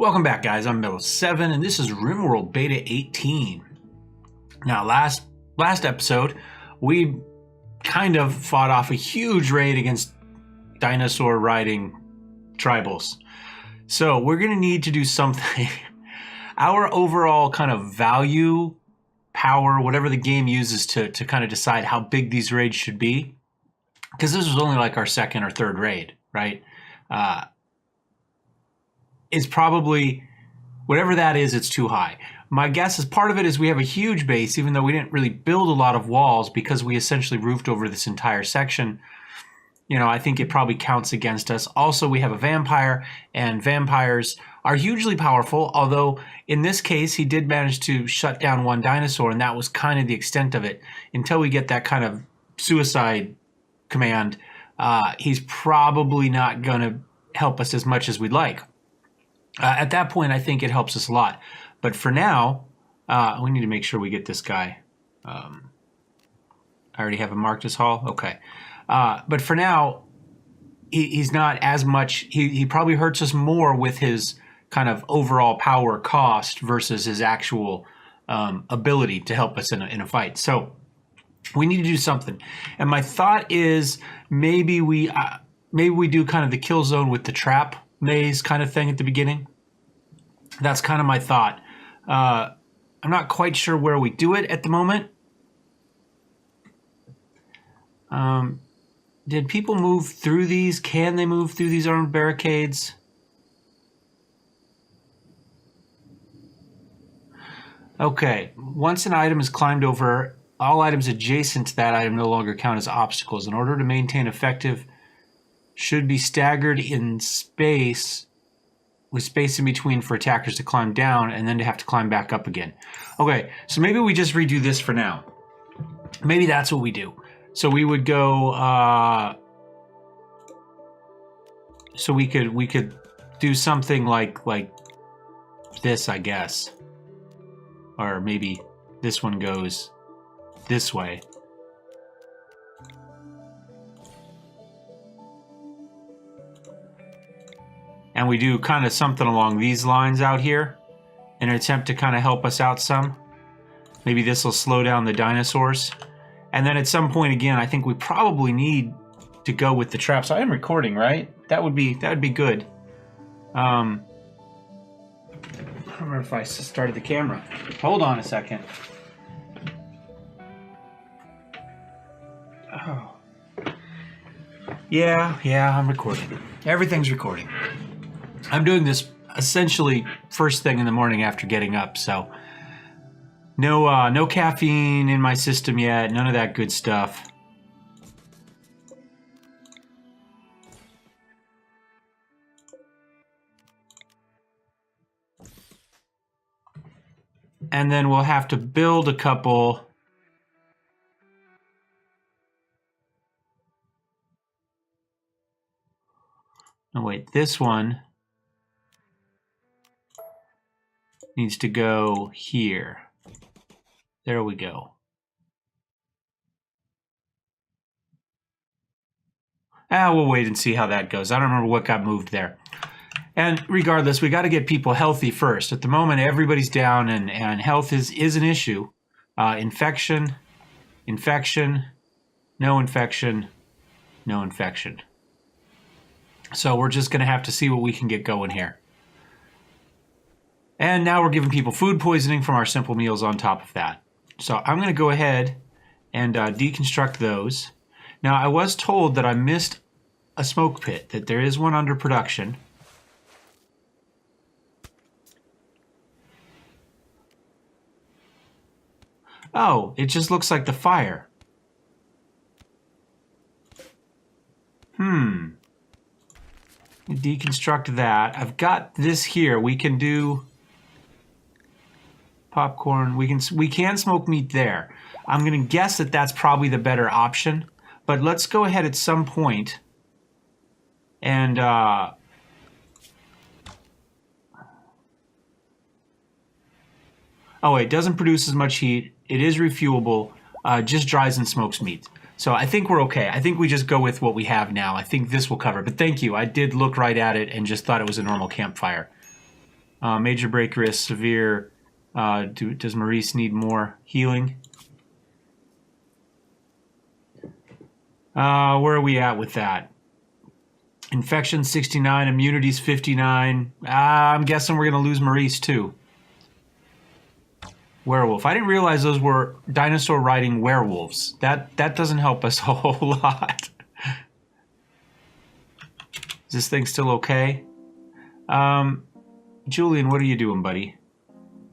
Welcome back, guys. I'm Mellowseven, and this is Rimworld B18. Now, last episode, we kind of fought off a huge raid against dinosaur riding tribals. So we're going to need to do something. Our overall kind of value, power, whatever the game uses to kind of decide how big these raids should be, because this was only like our second or third raid, right? Is probably, whatever that is, it's too high. My guess is part of it is we have a huge base, even though we didn't really build a lot of walls because we essentially roofed over this entire section. You know, I think it probably counts against us. Also, we have a vampire, and vampires are hugely powerful, although in this case, he did manage to shut down one dinosaur, and that was kind of the extent of it. Until we get that kind of suicide command, he's probably not going to help us as much as we'd like. At that point, I think it helps us a lot. But for now, we need to make sure we get this guy. I already have him marked as Hall? Okay. But for now, he's not as much. He probably hurts us more with his kind of overall power cost versus his actual ability to help us in a fight. So we need to do something. And my thought is maybe we do kind of the kill zone with the trap maze kind of thing at the beginning. That's kind of my thought. I'm not quite sure where we do it at the moment. Did people move through these? Can they move through these armed barricades? Okay, once an item is climbed over, all items adjacent to that item no longer count as obstacles. In order to maintain effective, should be staggered in space, with space in between for attackers to climb down and then to have to climb back up again. Okay, so maybe we just redo this for now. Maybe that's what we do. So we would go, so we could do something like this, I guess. Or maybe this one goes this way. And we do kind of something along these lines out here in an attempt to kind of help us out some. Maybe this will slow down the dinosaurs. And then at some point again, I think we probably need to go with the traps. I am recording, right? That would be good. I don't remember if I started the camera. Hold on a second. Oh. Yeah, I'm recording. Everything's recording. I'm doing this essentially first thing in the morning after getting up, so no caffeine in my system yet, none of that good stuff. And then we'll have to build a couple. Oh wait, this one needs to go here. There we go. We'll wait and see how that goes. I don't remember what got moved there. And regardless, we got to get people healthy first. At the moment, everybody's down, and health is an issue. Infection, no infection, no infection. So we're just going to have to see what we can get going here. And now we're giving people food poisoning from our simple meals on top of that. So I'm going to go ahead and deconstruct those. Now, I was told that I missed a smoke pit, that there is one under production. Oh, it just looks like the fire. Deconstruct that. I've got this here. We can do popcorn. We can smoke meat there. I'm going to guess that that's probably the better option. But let's go ahead at some point and oh, it doesn't produce as much heat. It is refuelable. Just dries and smokes meat. So I think we're okay. I think we just go with what we have now. I think this will cover. But thank you. I did look right at it and just thought it was a normal campfire. Major break risk, severe. Does Maurice need more healing? Where are we at with that? Infection 69, immunity's 59. I'm guessing we're going to lose Maurice too. Werewolf. I didn't realize those were dinosaur riding werewolves. That doesn't help us a whole lot. Is this thing still okay? Julian, what are you doing, buddy?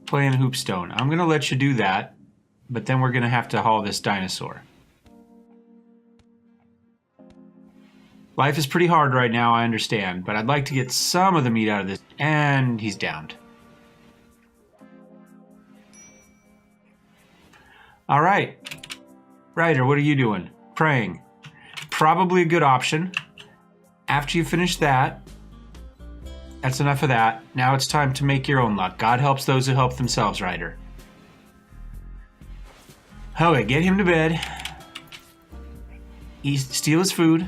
Playing hoopstone. I'm going to let you do that, but then we're going to have to haul this dinosaur. Life is pretty hard right now, I understand, but I'd like to get some of the meat out of this. And he's downed. All right. Ryder, what are you doing? Praying. Probably a good option. After you finish that, that's enough of that. Now it's time to make your own luck. God helps those who help themselves, Ryder. Okay, get him to bed. Steal his food.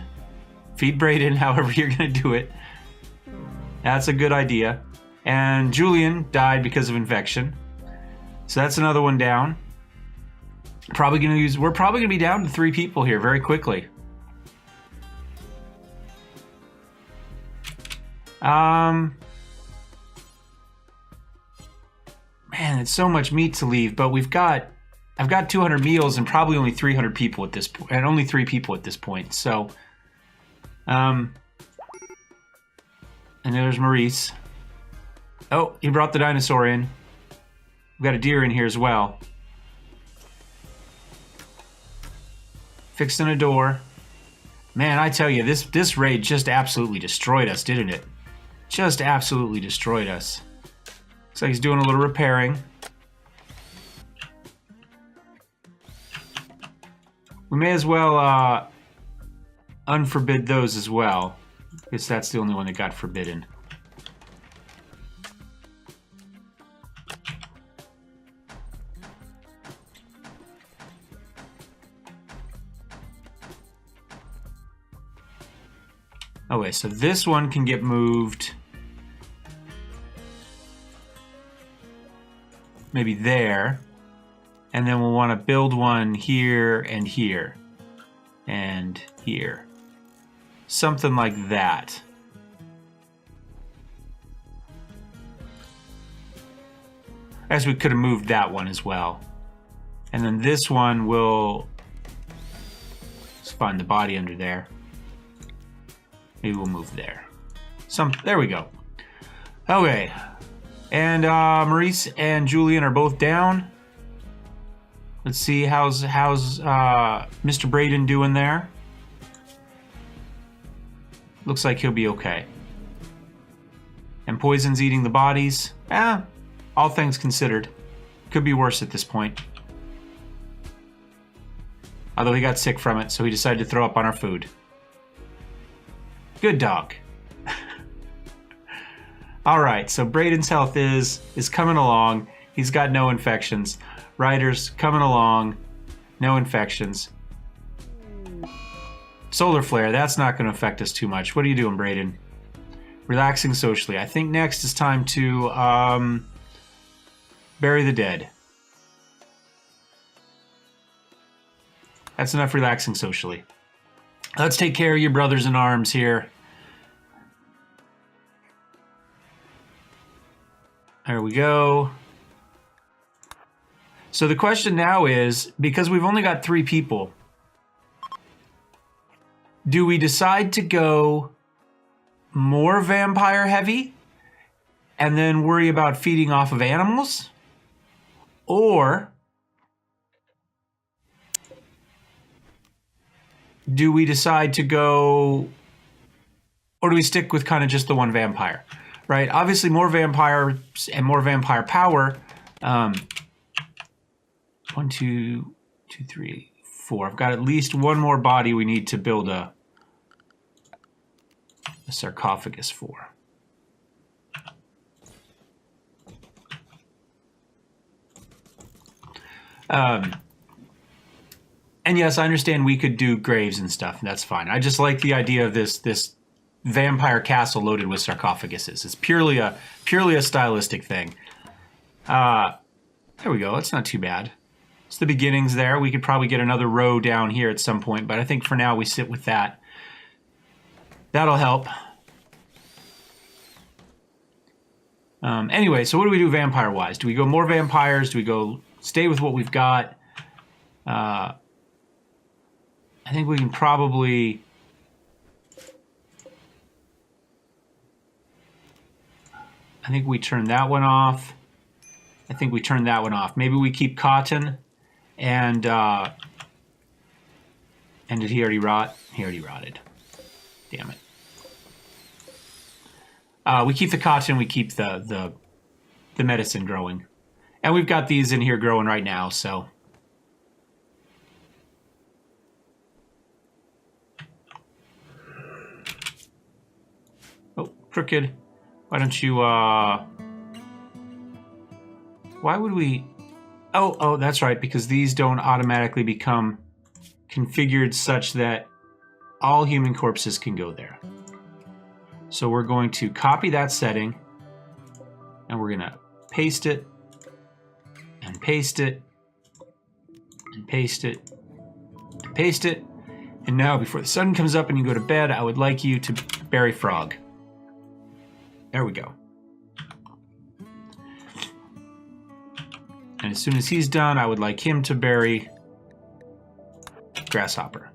Feed Brayden however you're going to do it. That's a good idea. And Julian died because of infection. So that's another one down. We're probably going to be down to 3 people here very quickly. Man, it's so much meat to leave, but I've got 200 meals and probably only 300 people at this point, and only 3 people at this point. So, and there's Maurice. Oh, he brought the dinosaur in. We've got a deer in here as well. Fixing a door. Man, I tell you, this raid just absolutely destroyed us, didn't it? Just absolutely destroyed us. Looks like he's doing a little repairing. We may as well unforbid those as well, because that's the only one that got forbidden. Okay, so this one can get moved maybe there, and then we'll want to build one here and here and here. Something like that. I guess we could have moved that one as well. And then this one will... Let's find the body under there. Maybe we'll move there. There we go. Okay. And Maurice and Julian are both down. Let's see how's Mr. Brayden doing there. Looks like he'll be okay. And Poison's eating the bodies. All things considered. Could be worse at this point. Although he got sick from it, so he decided to throw up on our food. Good dog. All right, so Brayden's health is coming along. He's got no infections. Ryder's coming along. No infections. Solar flare, that's not going to affect us too much. What are you doing, Brayden? Relaxing socially. I think next is time to bury the dead. That's enough relaxing socially. Let's take care of your brothers in arms here. There we go. So the question now is, because we've only got 3 people, do we decide to go more vampire heavy and then worry about feeding off of animals? Or do we decide to go, or do we stick with kind of just the one vampire, right? Obviously more vampires and more vampire power. 1, 2, 2, 3, 4. I've got at least one more body we need to build a sarcophagus for. And yes, I understand we could do graves and stuff, and that's fine. I just like the idea of this vampire castle loaded with sarcophaguses. It's purely a stylistic thing. There we go. That's not too bad. It's the beginnings there. We could probably get another row down here at some point, but I think for now we sit with that. That'll help. Anyway, so what do we do vampire-wise? Do we go more vampires? Do we go stay with what we've got? I think we can probably... I think we turn that one off. I think we turn that one off. Maybe we keep cotton and did he already rot? He already rotted. Damn it. We keep the cotton, we keep the medicine growing. And we've got these in here growing right now, so. Oh, crooked. Why don't you, why would we, oh, that's right, because these don't automatically become configured such that all human corpses can go there. So we're going to copy that setting, and we're gonna paste it, and paste it, and paste it, and paste it. And now, before the sun comes up and you go to bed, I would like you to bury Frog. There we go. And as soon as he's done, I would like him to bury Grasshopper.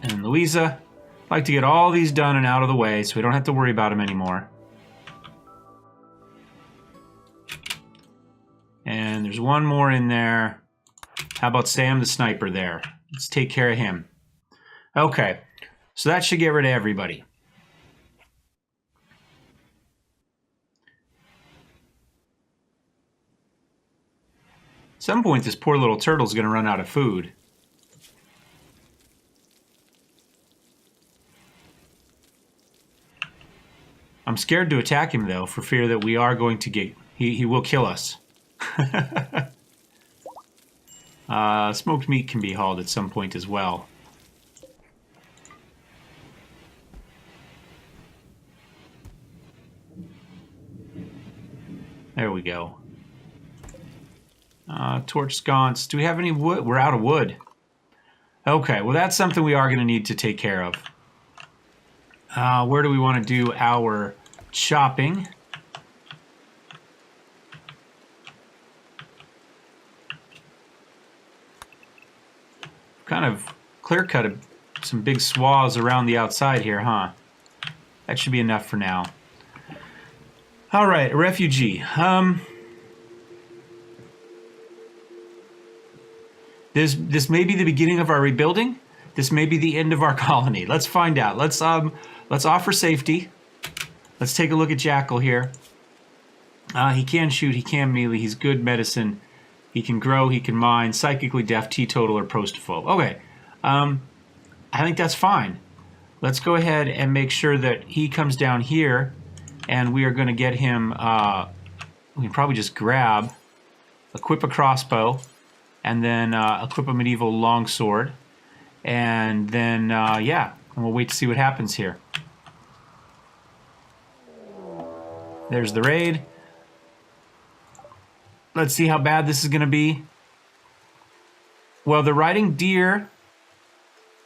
And Louisa, I'd like to get all these done and out of the way so we don't have to worry about them anymore. And there's one more in there. How about Sam the Sniper there? Let's take care of him. Okay, so that should get rid of everybody. At some point, this poor little turtle's going to run out of food. I'm scared to attack him, though, for fear that we are going to get... He will kill us. Smoked meat can be hauled at some point as well. There we go. Torch sconce. Do we have any wood? We're out of wood. Okay, well that's something we are going to need to take care of. Where do we want to do our chopping? Kind of clear-cut some big swaths around the outside here, huh? That should be enough for now. All right, a refugee. This may be the beginning of our rebuilding. This may be the end of our colony. Let's find out. Let's offer safety. Let's take a look at Jecrel here. He can shoot. He can melee. He's good medicine. He can grow. He can mine. Psychically deaf, teetotaler, prostophobe. Okay. I think that's fine. Let's go ahead and make sure that he comes down here, and we are going to get him. We can probably just grab, equip a crossbow, and then equip a medieval longsword. And then, yeah, and we'll wait to see what happens here. There's the raid. Let's see how bad this is going to be. Well, they're riding deer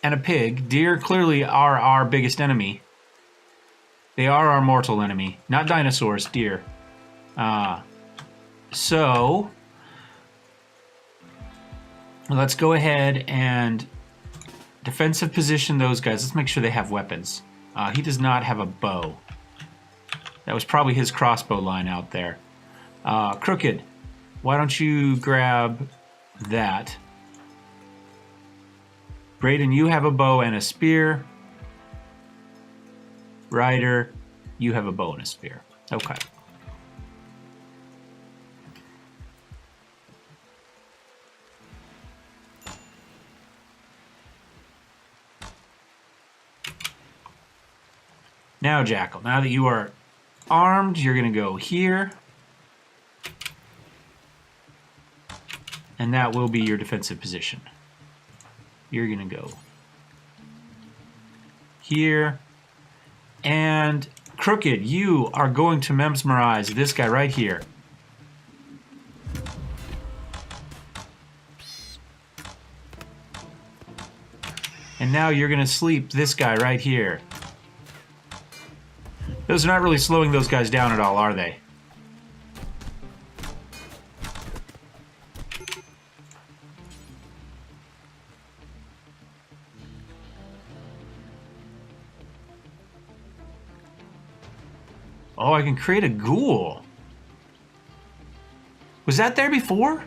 and a pig. Deer clearly are our biggest enemy. They are our mortal enemy. Not dinosaurs, deer. So, let's go ahead and defensive position those guys. Let's make sure they have weapons. He does not have a bow. That was probably his crossbow line out there. Crooked, why don't you grab that? Brayden, you have a bow and a spear. Ryder, you have a bow and a spear. Okay. Now, Jecrel, now that you are armed, you're going to go here. And that will be your defensive position. You're going to go here. And Crooked, you are going to mesmerize this guy right here. And now you're going to sleep this guy right here. Those are not really slowing those guys down at all, are they? Oh, I can create a ghoul. Was that there before?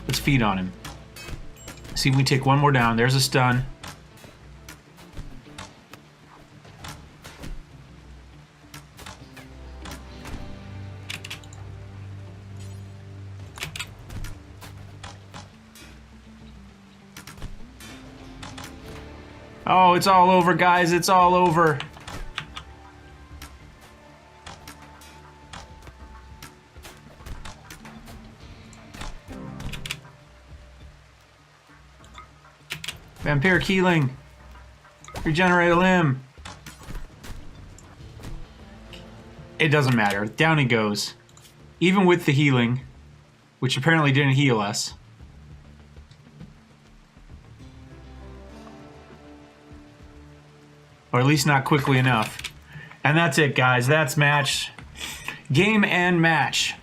Let's feed on him. See if we take one more down. There's a stun. Oh, it's all over, guys. It's all over. Vampyric healing. Regenerate a limb. It doesn't matter. Down he goes. Even with the healing, which apparently didn't heal us. Or at least not quickly enough. And that's it, guys. That's match. Game and match.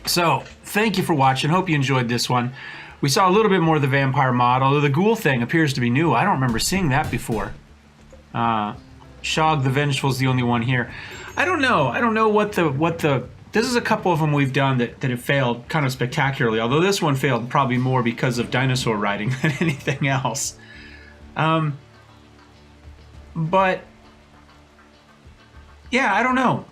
So, thank you for watching. Hope you enjoyed this one. We saw a little bit more of the vampire mod, although the ghoul thing appears to be new. I don't remember seeing that before. Shog the Vengeful is the only one here. I don't know. I don't know what the... This is a couple of them we've done that have failed kind of spectacularly, although this one failed probably more because of dinosaur riding than anything else. But, yeah, I don't know.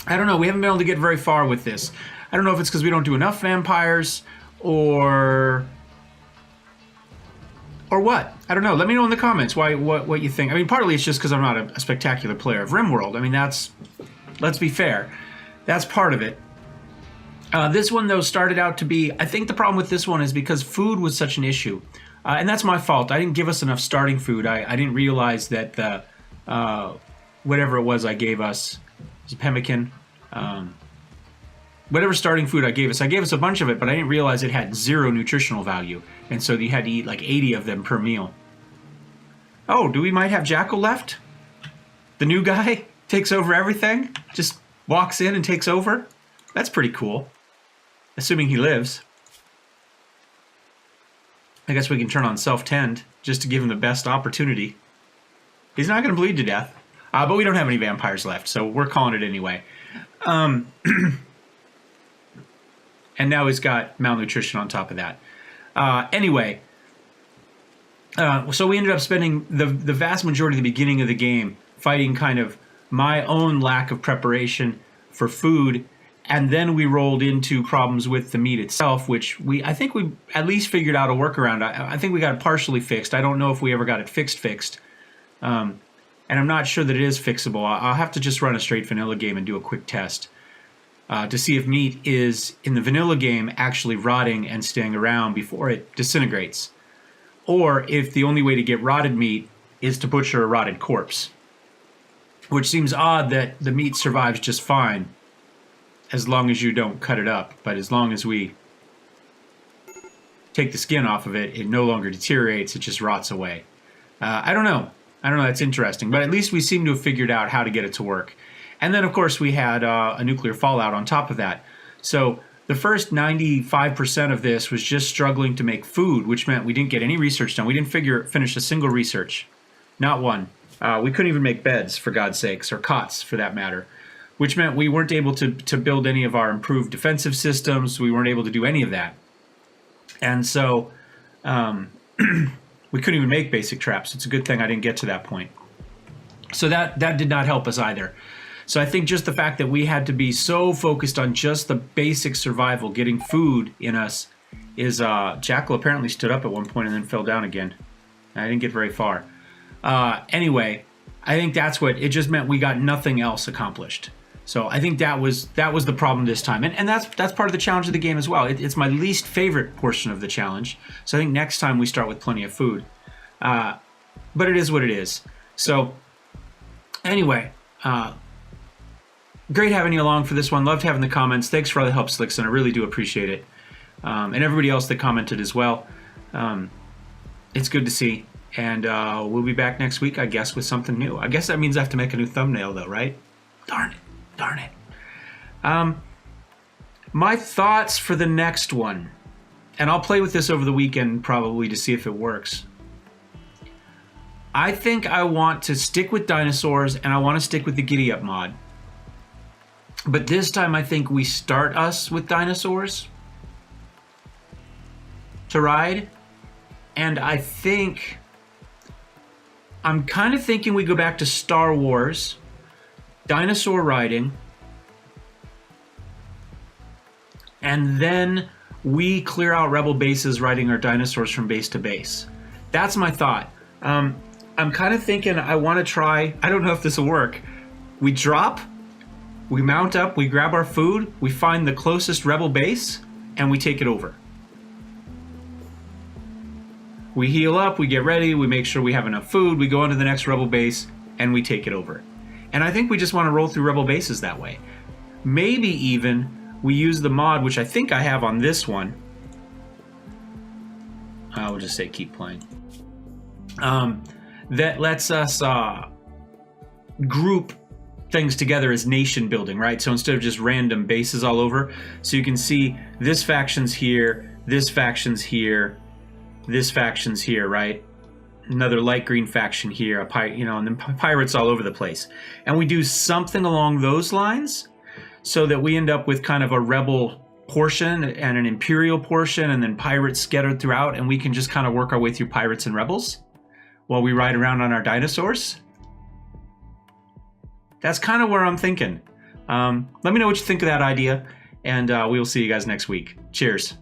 I don't know. We haven't been able to get very far with this. I don't know if it's because we don't do enough vampires or what. I don't know. Let me know in the comments what you think. I mean, partly it's just because I'm not a spectacular player of Rimworld. I mean, let's be fair. That's part of it. This one, though, started out to be... I think the problem with this one is because food was such an issue. And that's my fault. I didn't give us enough starting food. I didn't realize that the whatever it was I gave us, it was a pemmican, whatever starting food I gave us a bunch of it, but I didn't realize it had 0 nutritional value, and so you had to eat like 80 of them per meal. Oh, do we might have Jecrel left? The new guy takes over everything? Just walks in and takes over? That's pretty cool. Assuming he lives. I guess we can turn on self-tend just to give him the best opportunity. He's not going to bleed to death. But we don't have any vampires left, so we're calling it anyway. And now he's got malnutrition on top of that. Anyway, so we ended up spending the vast majority of the beginning of the game fighting kind of my own lack of preparation for food. And then we rolled into problems with the meat itself, which I think we at least figured out a workaround. I think we got it partially fixed. I don't know if we ever got it fixed. And I'm not sure that it is fixable. I'll have to just run a straight vanilla game and do a quick test to see if meat is, in the vanilla game, actually rotting and staying around before it disintegrates. Or if the only way to get rotted meat is to butcher a rotted corpse. Which seems odd that the meat survives just fine, as long as you don't cut it up. But as long as we take the skin off of it, it no longer deteriorates, it just rots away. I don't know. That's interesting. But at least we seem to have figured out how to get it to work. And then, of course, we had a nuclear fallout on top of that. So the first 95% of this was just struggling to make food, which meant we didn't get any research done. We didn't finish a single research. Not one. We couldn't even make beds, for God's sakes, or cots, for that matter. Which meant we weren't able to build any of our improved defensive systems. We weren't able to do any of that. And so we couldn't even make basic traps. It's a good thing I didn't get to that point. So that did not help us either. So I think just the fact that we had to be so focused on just the basic survival, getting food in us, is... Jecrel apparently stood up at one point and then fell down again. I didn't get very far. Anyway, I think that's what it just meant. We got nothing else accomplished. So I think that was the problem this time, and that's part of the challenge of the game as well. It's my least favorite portion of the challenge. So I think next time we start with plenty of food, but it is what it is. So anyway, great having you along for this one. Loved having the comments. Thanks for all the help, Slickson. I really do appreciate it, and everybody else that commented as well. It's good to see, and we'll be back next week, I guess, with something new. I guess that means I have to make a new thumbnail, though, right? Darn it. Darn it. My thoughts for the next one, and I'll play with this over the weekend probably to see if it works. I think I want to stick with dinosaurs, and I want to stick with the Giddy Up mod. But this time I think we start us with dinosaurs to ride. And I think I'm kind of thinking we go back to Star Wars, dinosaur riding, and then we clear out rebel bases riding our dinosaurs from base to base. That's my thought. I'm kind of thinking I want to try, I don't know if this will work. We drop, we mount up, we grab our food, we find the closest rebel base, and we take it over. We heal up, we get ready, we make sure we have enough food, we go on to the next rebel base, and we take it over. And I think we just want to roll through rebel bases that way. Maybe even we use the mod, which I think I have on this one. I will just say keep playing. That lets us group things together as nation building, right? So instead of just random bases all over, so you can see this faction's here, this faction's here, this faction's here, right? Another light green faction here, and then pirates all over the place. And we do something along those lines so that we end up with kind of a rebel portion and an imperial portion and then pirates scattered throughout, and we can just kind of work our way through pirates and rebels while we ride around on our dinosaurs. That's kind of where I'm thinking. Let me know what you think of that idea, and we will see you guys next week. Cheers.